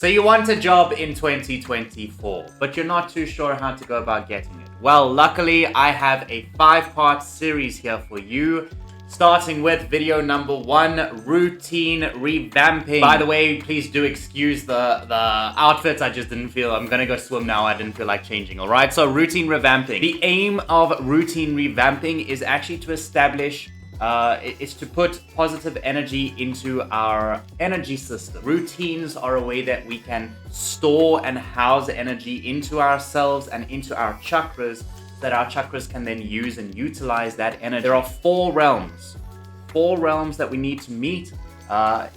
So you want a job in 2024, but you're not too sure how to go about getting it. Well, luckily I have a 5-part series here for you, starting with video number 1, routine revamping. By the way, please do excuse the outfits. I just didn't feel, I'm gonna go swim now. I didn't feel like changing, all right? So routine revamping. The aim of routine revamping is actually to establish is to put positive energy into our energy system. Routines are a way that we can store and house energy into ourselves and into our chakras, so that our chakras can then use and utilize that energy. There are 4 realms that we need to meet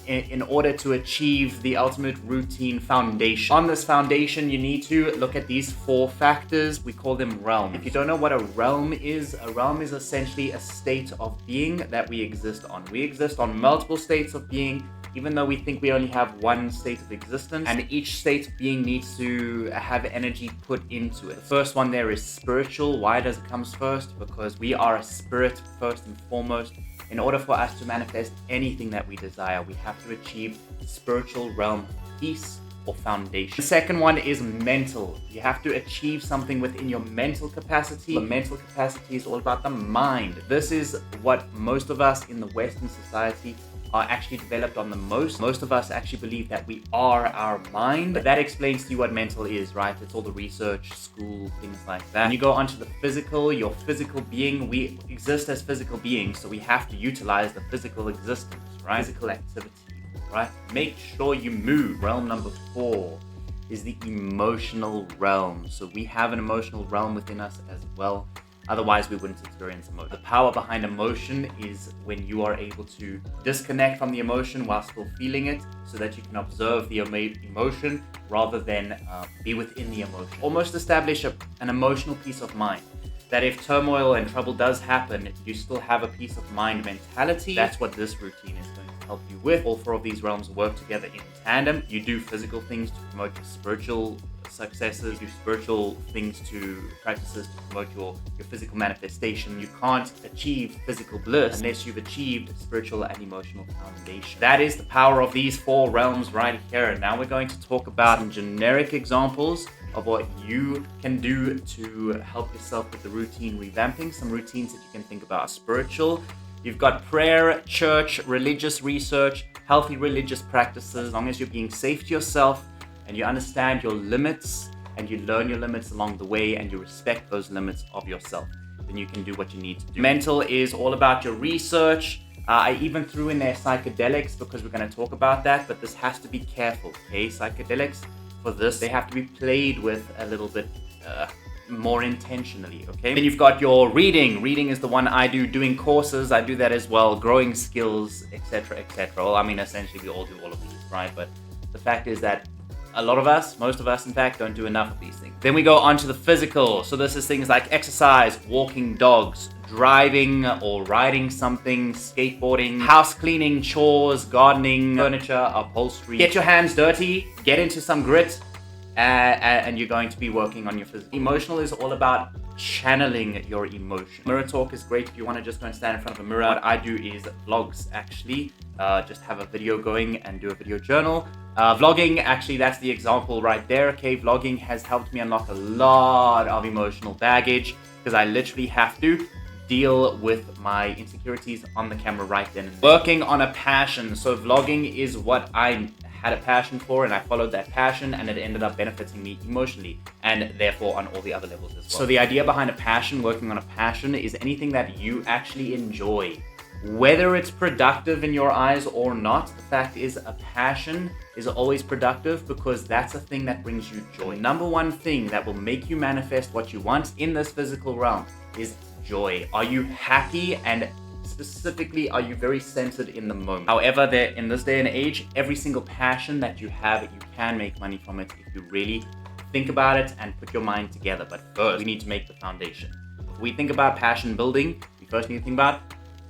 in order to achieve the ultimate routine foundation. On this foundation, you need to look at these 4 factors. We call them realms. If you don't know what a realm is essentially a state of being that we exist on. We exist on multiple states of being, even though we think we only have one state of existence, and each state of being needs to have energy put into it. The first one there is spiritual. Why does it come first? Because we are a spirit first and foremost. In order for us to manifest anything that we desire, we have to achieve spiritual realm peace or foundation. The second one is mental. You have to achieve something within your mental capacity. The mental capacity is all about the mind. This is what most of us in the Western society are actually developed on the most. Most of us actually believe that we are our mind. But that explains to you what mental is, right? It's all the research, school, things like that. When you go onto the physical, your physical being, we exist as physical beings, so we have to utilize the physical existence, right? Physical activity, right? Make sure you move. Realm number 4 is the emotional realm. So we have an emotional realm within us as well. Otherwise, we wouldn't experience emotion. The power behind emotion is when you are able to disconnect from the emotion while still feeling it, so that you can observe the emotion rather than be within the emotion. Almost establish an emotional peace of mind. That if turmoil and trouble does happen, you still have a peace of mind mentality. That's what this routine is going to help you with. All 4 of these realms work together in tandem. You do physical things to promote your spiritual successes, do spiritual things practices to promote your physical manifestation. You can't achieve physical bliss unless you've achieved spiritual and emotional foundation. That is the power of these 4 realms right here. And now we're going to talk about some generic examples of what you can do to help yourself with the routine revamping. Some routines that you can think about are spiritual. You've got prayer, church, religious research, healthy religious practices. As long as you're being safe to yourself and you understand your limits and you learn your limits along the way and you respect those limits of yourself, then you can do what you need to do. Mental is all about your research. I even threw in there psychedelics because we're going to talk about that, but this has to be careful, okay? Psychedelics, for this, they have to be played with a little bit more intentionally, okay? Then you've got your reading. Reading is the one I do. Doing courses, I do that as well. Growing skills, etc., etc. Well, I mean, essentially, we all do all of these, right? But the fact is that a lot of us, most of us in fact, don't do enough of these things. Then we go on to the physical. So this is things like exercise, walking dogs, driving or riding something, skateboarding, house cleaning, chores, gardening, furniture, upholstery. Get your hands dirty, get into some grit, and you're going to be working on your physical. Emotional is all about channeling your emotion. Mirror talk is great if you want to just go and stand in front of a mirror. What I do is vlogs, actually. Just have a video going and do a video journal. Vlogging, actually, that's the example right there. Okay, vlogging has helped me unlock a lot of emotional baggage because I literally have to deal with my insecurities on the camera right then and there. Working on a passion. So vlogging is what I had a passion for, and I followed that passion, and it ended up benefiting me emotionally and therefore on all the other levels as well. So the idea behind a passion, working on a passion, is anything that you actually enjoy. Whether it's productive in your eyes or not, the fact is a passion is always productive because that's a thing that brings you joy. Number one thing that will make you manifest what you want in this physical realm is joy. Are you happy, and specifically, are you very centered in the moment? However, in this day and age, every single passion that you have, you can make money from it if you really think about it and put your mind together. But first, we need to make the foundation. If we think about passion building, we first need to think about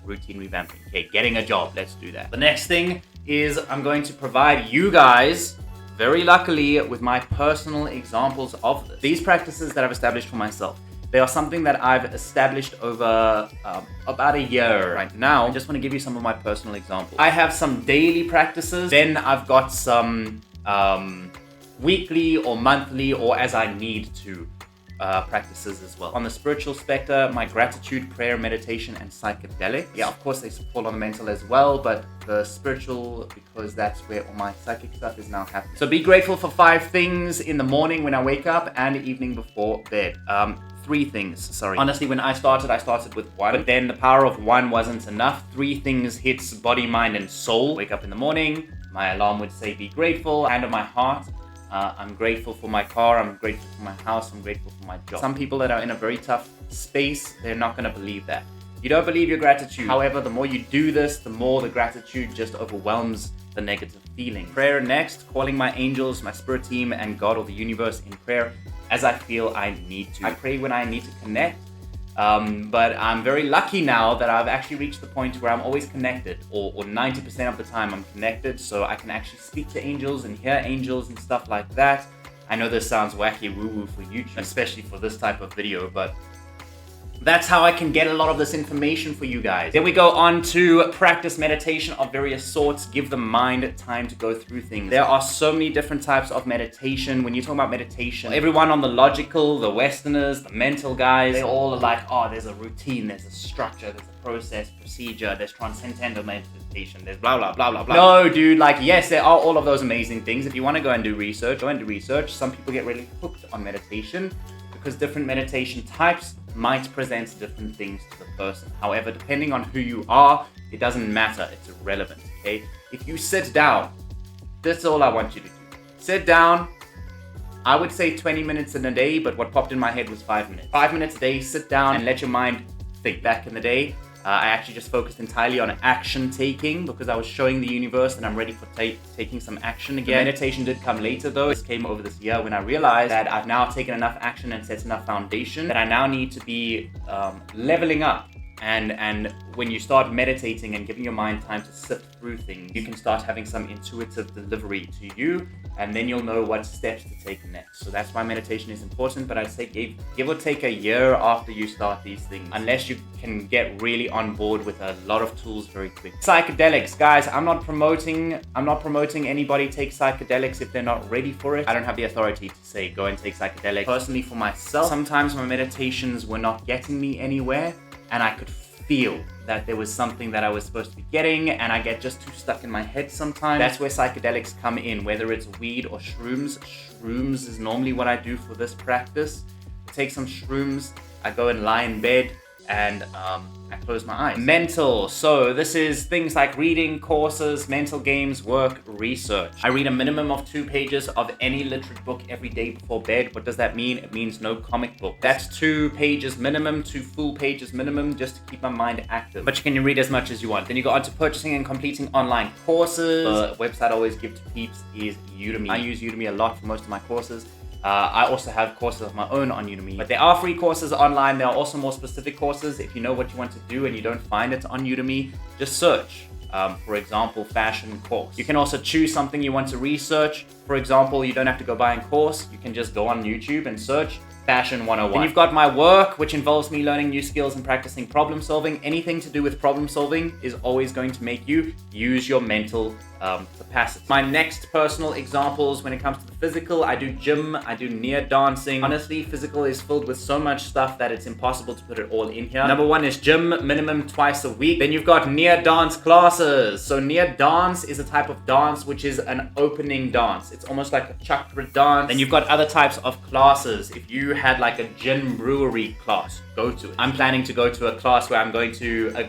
routine revamping. Okay, getting a job. Let's do that. The next thing is I'm going to provide you guys, very luckily, with my personal examples of this. These practices that I've established for myself, they are something that I've established over about a year right now. I just want to give you some of my personal examples. I have some daily practices. Then I've got some weekly or monthly or as I need to practices as well. On the spiritual spectrum, my gratitude, prayer, meditation, and psychedelic. Yeah, of course they fall on the mental as well, but the spiritual, because that's where all my psychic stuff is now happening. So be grateful for 5 things in the morning when I wake up and evening before bed. 3 things, sorry. Honestly, when I started with 1, but then the power of 1 wasn't enough. 3 things hits body, mind, and soul. Wake up in the morning, my alarm would say be grateful, hand on my heart. I'm grateful for my car, I'm grateful for my house, I'm grateful for my job. Some people that are in a very tough space, they're not going to believe that. You don't believe your gratitude. However, the more you do this, the more the gratitude just overwhelms the negative feeling. Prayer next, calling my angels, my spirit team, and God or the universe in prayer as I feel I need to. I pray when I need to connect. But I'm very lucky now that I've actually reached the point where I'm always connected, or 90% of the time I'm connected, so I can actually speak to angels and hear angels and stuff like that. I know this sounds wacky woo-woo for YouTube, especially for this type of video, but that's how I can get a lot of this information for you guys. Then we go on to practice meditation of various sorts. Give the mind time to go through things. There are so many different types of meditation. When you talk about meditation, everyone on the logical, the Westerners, the mental guys, they all are like, oh, there's a routine, there's a structure, there's a process, procedure, there's transcendental meditation, there's blah, blah, blah, blah, blah. No, dude, like, yes, there are all of those amazing things. If you want to go and do research, go and do research. Some people get really hooked on meditation because different meditation types might present different things to the person. However, depending on who you are, it doesn't matter. It's irrelevant, okay? If you sit down, that's all I want you to do. Sit down. I would say 20 minutes in a day, but what popped in my head was 5 minutes. 5 minutes a day, sit down and let your mind think. Back in the day, I actually just focused entirely on action taking because I was showing the universe that I'm ready for taking some action again. The meditation did come later though. This came over this year when I realized that I've now taken enough action and set enough foundation that I now need to be leveling up. And when you start meditating and giving your mind time to sift through things, you can start having some intuitive delivery to you, and then you'll know what steps to take next. So that's why meditation is important, but I'd say give or take a year after you start these things, unless you can get really on board with a lot of tools very quick. Psychedelics, guys, I'm not promoting anybody take psychedelics if they're not ready for it. I don't have the authority to say go and take psychedelics. Personally, for myself, sometimes my meditations were not getting me anywhere, and I could feel that there was something that I was supposed to be getting, and I get just too stuck in my head sometimes. That's where psychedelics come in, whether it's weed or shrooms. Shrooms is normally what I do for this practice. I take some shrooms, I go and lie in bed, and I close my eyes. Mental. So this is things like reading, courses, mental games, work, research. I read a minimum of 2 pages of any literate book every day before bed. What does that mean? It means no comic book. That's 2 pages minimum, 2 full pages minimum, just to keep my mind active. But you can read as much as you want. Then you go on to purchasing and completing online courses. The website I always give to peeps is Udemy. I use Udemy a lot for most of my courses. I also have courses of my own on Udemy, but there are free courses online. There are also more specific courses. If you know what you want to do and you don't find it on Udemy, just search. For example, fashion course. You can also choose something you want to research. For example, you don't have to go buy a course. You can just go on YouTube and search Fashion 101. Then you've got my work, which involves me learning new skills and practicing problem solving. Anything to do with problem solving is always going to make you use your mental capacity. My next personal examples when it comes to the physical, I do gym, I do near dancing. Honestly, physical is filled with so much stuff that it's impossible to put it all in here. Number 1 is gym, minimum twice a week. Then you've got near dance classes. So near dance is a type of dance which is an opening dance. It's almost like a chakra dance. Then you've got other types of classes. If you had like a gin brewery class, go to it. I'm planning to go to a class where I'm going to a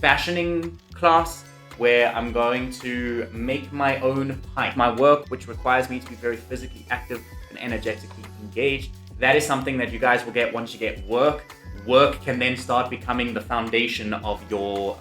fashioning class where I'm going to make my own pint. My work, which requires me to be very physically active and energetically engaged, that is something that you guys will get once you get work. Work can then start becoming the foundation of your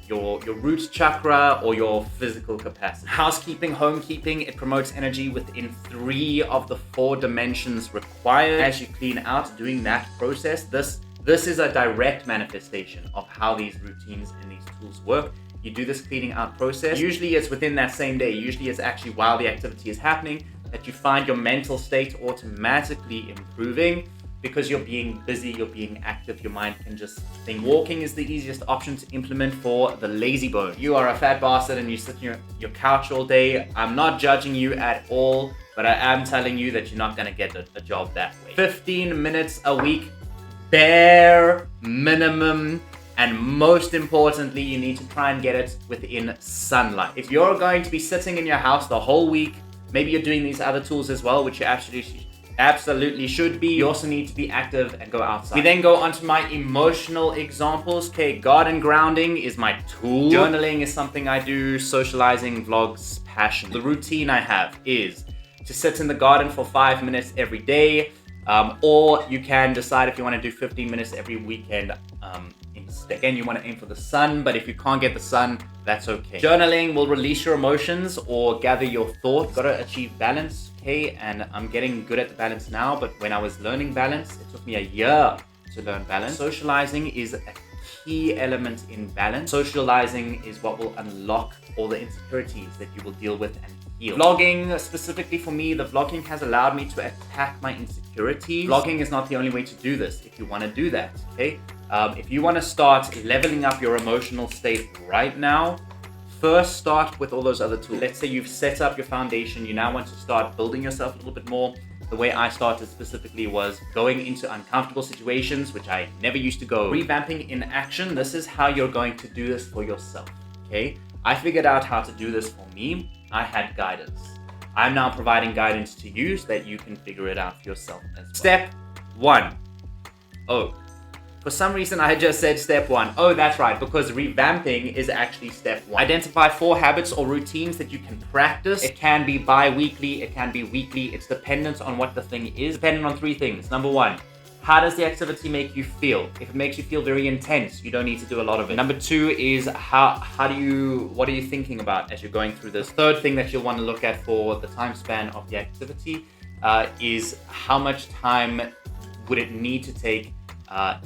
root chakra or your physical capacity. Housekeeping, homekeeping, it promotes energy within 3 of the 4 dimensions required. As you clean out, doing that process, this is a direct manifestation of how these routines and these tools work. You do this cleaning out process. Usually it's within that same day. Usually it's actually while the activity is happening that you find your mental state automatically improving. because you're being busy, you're being active, your mind can just think. Walking is the easiest option to implement for the lazy bone. You are a fat bastard and you sit on your couch all day. I'm not judging you at all, but I am telling you that you're not gonna get a job that way. 15 minutes a week, bare minimum. And most importantly, you need to try and get it within sunlight. If you're going to be sitting in your house the whole week, maybe you're doing these other tools as well, which you absolutely should be. You also need to be active and go outside. We then go on to my emotional examples. Okay, garden grounding is my tool. Journaling is something I do. Socializing, vlogs, passion. The routine I have is to sit in the garden for 5 minutes every day, or you can decide if you want to do 15 minutes every weekend. Again, you want to aim for the sun, but if you can't get the sun, that's okay. Journaling will release your emotions or gather your thoughts. Got to achieve balance, okay? And I'm getting good at the balance now, but when I was learning balance, it took me a year to learn balance. Socializing is a key element in balance. Socializing is what will unlock all the insecurities that you will deal with and heal. Vlogging, specifically for me, the vlogging has allowed me to attack my insecurities. Vlogging is not the only way to do this if you want to do that, okay? If you want to start leveling up your emotional state right now, first start with all those other tools. Let's say you've set up your foundation, you now want to start building yourself a little bit more. The way I started specifically was going into uncomfortable situations, which I never used to go. Revamping in action, this is how you're going to do this for yourself, okay? I figured out how to do this for me. I had guidance. I'm now providing guidance to you so that you can figure it out for yourself as well. Step 1. Oh. For some reason, I just said step 1. Oh, that's right, because revamping is actually step 1. Identify 4 habits or routines that you can practice. It can be bi-weekly, it can be weekly. It's dependent on what the thing is. Depending on 3 things. Number 1, how does the activity make you feel? If it makes you feel very intense, you don't need to do a lot of it. Number 2 is what are you thinking about as you're going through this? Third thing that you'll want to look at for the time span of the activity is how much time would it need to take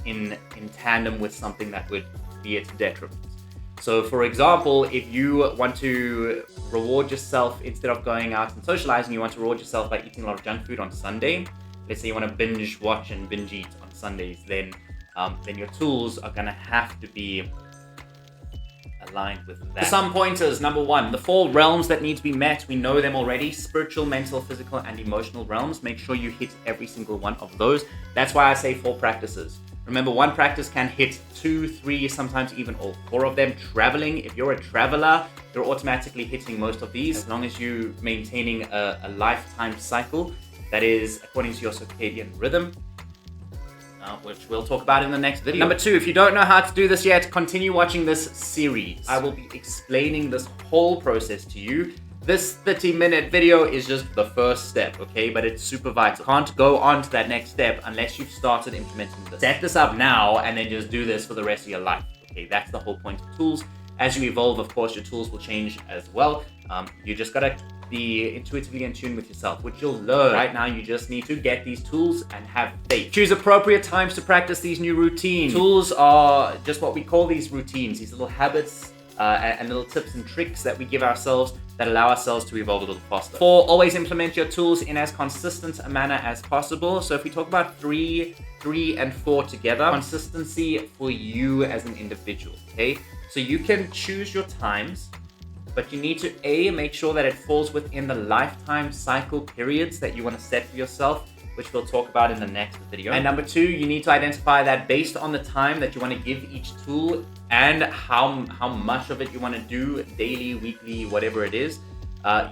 in tandem with something that would be its detriment. So for example, if you want to reward yourself instead of going out and socializing, you want to reward yourself by eating a lot of junk food on Sunday. Let's say you want to binge watch and binge eat on Sundays, then your tools are gonna have to be aligned with that. Some pointers. Number 1, the 4 realms that need to be met. We know them already: spiritual, mental, physical, and emotional realms. Make sure you hit every single one of those. That's why I say 4 practices. Remember, 1 practice can hit 2, 3, sometimes even all 4 of them. Traveling, if you're a traveler, you're automatically hitting most of these, as long as you're maintaining a lifetime cycle that is according to your circadian rhythm, which we'll talk about in the next video. Number 2, if you don't know how to do this yet, continue watching this series. I will be explaining this whole process to you. This 30-minute video is just the first step, okay? But it's super vital. Can't go on to that next step unless you've started implementing this. Set this up now and then just do this for the rest of your life, okay? That's the whole point of tools. As you evolve, of course, your tools will change as well. You just gotta be intuitively in tune with yourself, which you'll learn. Right now, you just need to get these tools and have faith. Choose appropriate times to practice these new routines. Tools are just what we call these routines, these little habits and little tips and tricks that we give ourselves that allow ourselves to evolve a little faster. 4, always implement your tools in as consistent a manner as possible. So if we talk about 3, and 4 together, consistency for you as an individual, okay? So you can choose your times, but you need to make sure that it falls within the lifetime cycle periods that you want to set for yourself, which we'll talk about in the next video. And number 2, you need to identify that based on the time that you want to give each tool and how much of it you want to do daily, weekly, whatever it is,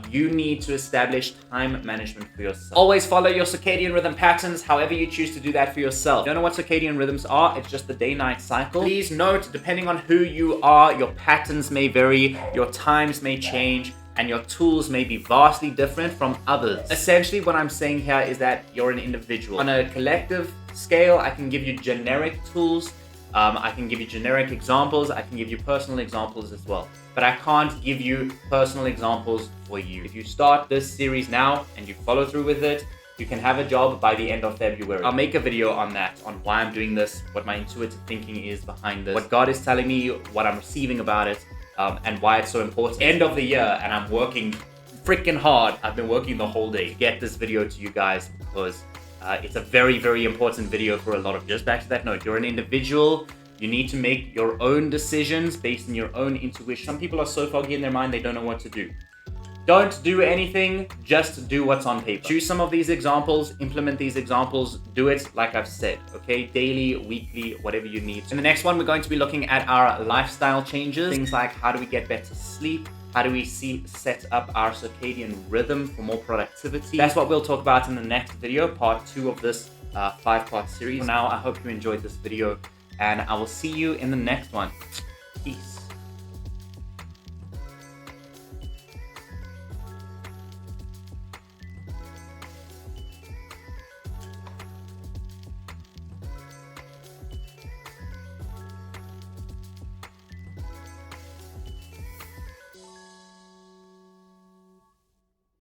you need to establish time management for yourself. Always follow your circadian rhythm patterns, however you choose to do that for yourself. If you don't know what circadian rhythms are, it's just the day-night cycle. Please note, depending on who you are, your patterns may vary, your times may change, and your tools may be vastly different from others. Essentially, what I'm saying here is that you're an individual. On a collective scale, I can give you generic tools, I can give you generic examples, I can give you personal examples as well. But I can't give you personal examples for you. If you start this series now and you follow through with it, you can have a job by the end of February. I'll make a video on that, on why I'm doing this, what my intuitive thinking is behind this, what God is telling me, what I'm receiving about it, and why it's so important. End of the year, and I'm working freaking hard. I've been working the whole day to get this video to you guys because It's a very, very important video for a lot of you. Just back to that note, you're an individual. You need to make your own decisions based on your own intuition. Some people are so foggy in their mind, they don't know what to do. Don't do anything, just do what's on paper. Choose some of these examples, implement these examples, do it like I've said, okay? Daily, weekly, whatever you need. In the next one, we're going to be looking at our lifestyle changes. Things like how do we get better sleep? How do we set up our circadian rhythm for more productivity? That's what we'll talk about in the next video, part 2 of this 5-part series. For now, I hope you enjoyed this video, and I will see you in the next one. Peace.